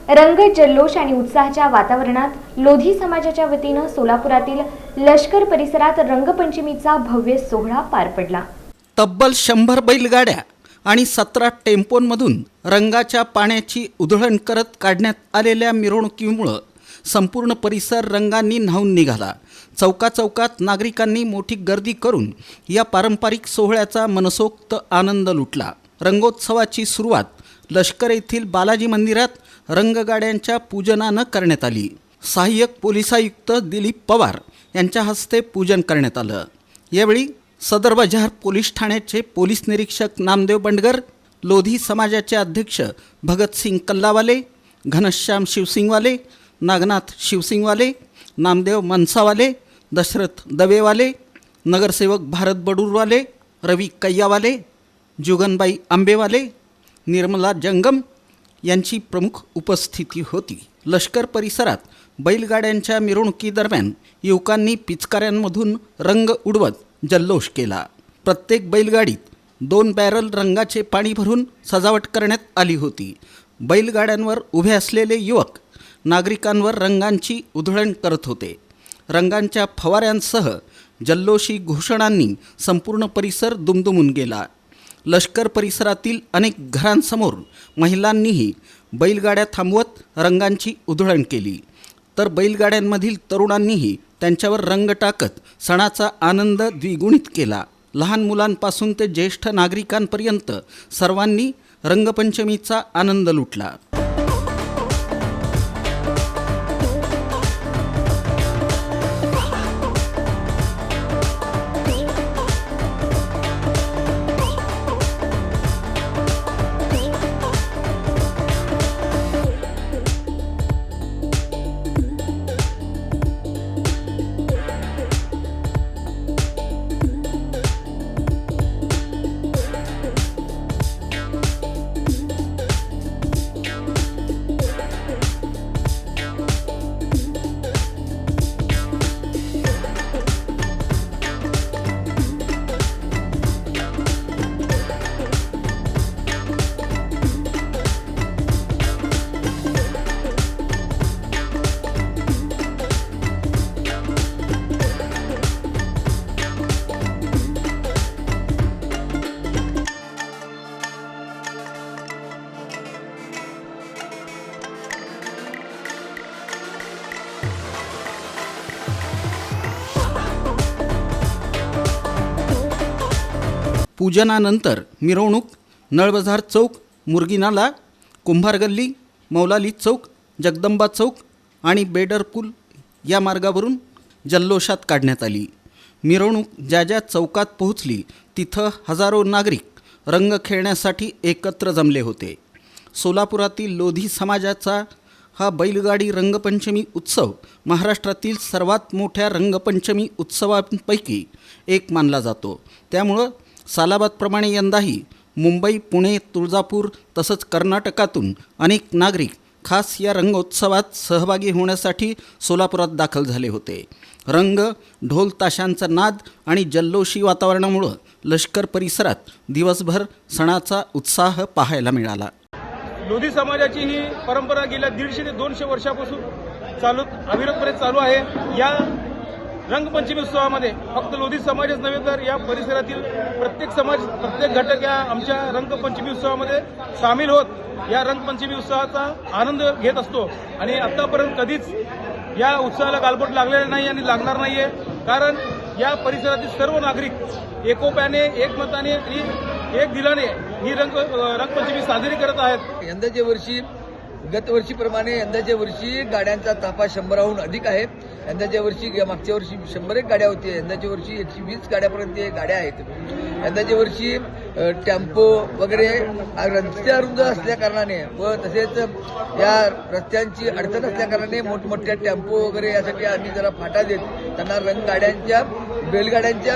रंग जल्लोष आणि उत्साहाच्या वातावरणात लोधी समाजाच्या वतीने सोलापुरातील लष्कर परिसरात रंगपंचमीचा भव्य सोहळा पार पडला। तब्बल 100 बैलगाड्या आणि 17 टेम्पोंमधून रंगाच्या पाण्याची उधळण करत काढण्यात आलेल्या मिरवणुकीमुळे संपूर्ण परिसर रंगांनी न्हाऊन निघाला। चौकाचौकात नागरिकांनी मोठी गर्दी करून या पारंपरिक सोहळ्याचा मनसोक्त आनंद लुटला। रंगोत्सवाची सुरुवात लष्कर येथील बालाजी मंदिरात रंगगाड्यांच्या पूजनानं करण्यात आली। सहाय्यक पोलीस आयुक्त दिलीप पवार यांच्या हस्ते पूजन करण्यात आलं। यावेळी सदर बाजार पोलीस ठाण्याचे पोलीस निरीक्षक नामदेव बंडगर, लोधी समाजाचे अध्यक्ष भगतसिंग कल्लावाले, घनश्याम शिवसिंगवाले, नागनाथ शिवसिंगवाले, नामदेव मनसावाले, दशरथ दवेवाले, नगरसेवक भारत बडूरवाले, रवी कैयावाले, जुगनबाई आंबेवाले, निर्मला जंगम यांची प्रमुख उपस्थिती होती। लष्कर परिसरात बैलगाड्यांच्या मिरवणुकीदरम्यान युवकांनी पिचकाऱ्यांमधून रंग उडवत जल्लोष केला। प्रत्येक बैलगाडीत 2 बॅरल रंगाचे पाणी भरून सजावट करण्यात आली होती। बैलगाड्यांवर उभे असलेले युवक नागरिकांवर रंगांची उधळण करत होते। रंगांच्या फवाऱ्यांसह जल्लोषी घोषणांनी संपूर्ण परिसर दुमदुमून गेला। लष्कर परिसरातील अनेक घरांसमोर महिलांनीही बैलगाड्या थांबवत रंगांची उधळण केली, तर बैलगाड्यांमधील तरुणांनीही त्यांच्यावर रंग टाकत सणाचा आनंद द्विगुणित केला। लहान मुलांपासून ते ज्येष्ठ नागरिकांपर्यंत सर्वांनी रंगपंचमीचा आनंद लुटला। पूजनानंतर मिरवणूक नळबजार चौक, मुरगीनाला, कुंभार गल्ली, मौलाली चौक, जगदंबा चौक आणि बेडर पूल या मार्गावरून जल्लोषात काढण्यात आली। मिरवणूक ज्या ज्या चौकात पोहोचली तिथं हजारो नागरिक रंग खेळण्यासाठी एकत्र जमले होते। सोलापुरातील लोधी समाजाचा हा बैलगाडी रंगपंचमी उत्सव महाराष्ट्रातील सर्वात मोठ्या रंगपंचमी उत्सवांपैकी एक मानला जातो। त्यामुळं सालाबादप्रमाणे यंदाही मुंबई, पुणे, तुळजापूर तसंच कर्नाटकातून अनेक नागरिक खास या रंगोत्सवात सहभागी होण्यासाठी सोलापुरात दाखल झाले होते। रंग, ढोल ताशांचा नाद आणि जल्लोषी वातावरणामुळे लष्कर परिसरात दिवसभर सणाचा उत्साह पाहायला मिळाला। लोधी समाजाची ही परंपरा गेल्या 150 ते 200 वर्षापासून अविरतपणे चालू आहे। या रंगपंचमी उत्सवामध्ये फक्त लोधी समाजच नव्हे तर या परिसरातील प्रत्येक समाज, प्रत्येक घटक या आमच्या रंगपंचमी उत्सवामध्ये सामील होत या रंगपंचमी उत्सवाचा आनंद घेत असतो। आणि आतापर्यंत कधीच या उत्सवाला गालबोट लागलेला नाही आणि लागणार नाहीये, कारण या परिसरातील सर्व नागरिक एकोप्याने, एकमताने आणि एक दिलाने ही रंगपंचमी साजरी करत आहेत। यंदाच्या वर्षी गतवर्षीप्रमाणे यंदाच्या वर्षी गाड्यांचा ताफा 100हून अधिक आहे। यंदाच्या वर्षी मागच्या वर्षी 101 गाड्या होत्या, यंदाच्या वर्षी 120 गाड्यापर्यंत गाड्या आहेत। यंदाच्या वर्षी टेम्पो वगैरे रस्त्या रुंद असल्या कारणाने व तसेच या रस्त्यांची अडचण असल्या कारणाने मोठमोठ्या टेम्पो वगैरे यासाठी आम्ही जरा फाटा देत त्यांना रंगगाड्यांच्या, बैलगाड्यांच्या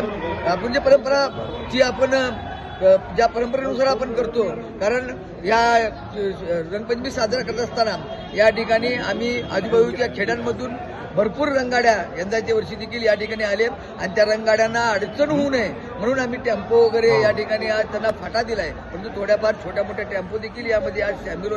आपण जे परंपरा जी आपण ज्या परंपरेनुसार आपण करतो, कारण या रंगपंचमी साजरा करत असताना या ठिकाणी आम्ही आजूबाजूच्या खेड्यांमधून भरपूर रंगगाड्या यंदाच्या वर्षी देखील या ठिकाणी आले आणि त्या रंगगाड्यांना अडचण होऊ नये म्हणून आम्ही टेम्पो वगैरे या ठिकाणी आज त्यांना फाटा दिलाय। परंतु थोड्याफार छोट्या मोठ्या टेम्पो देखील यामध्ये आज सामील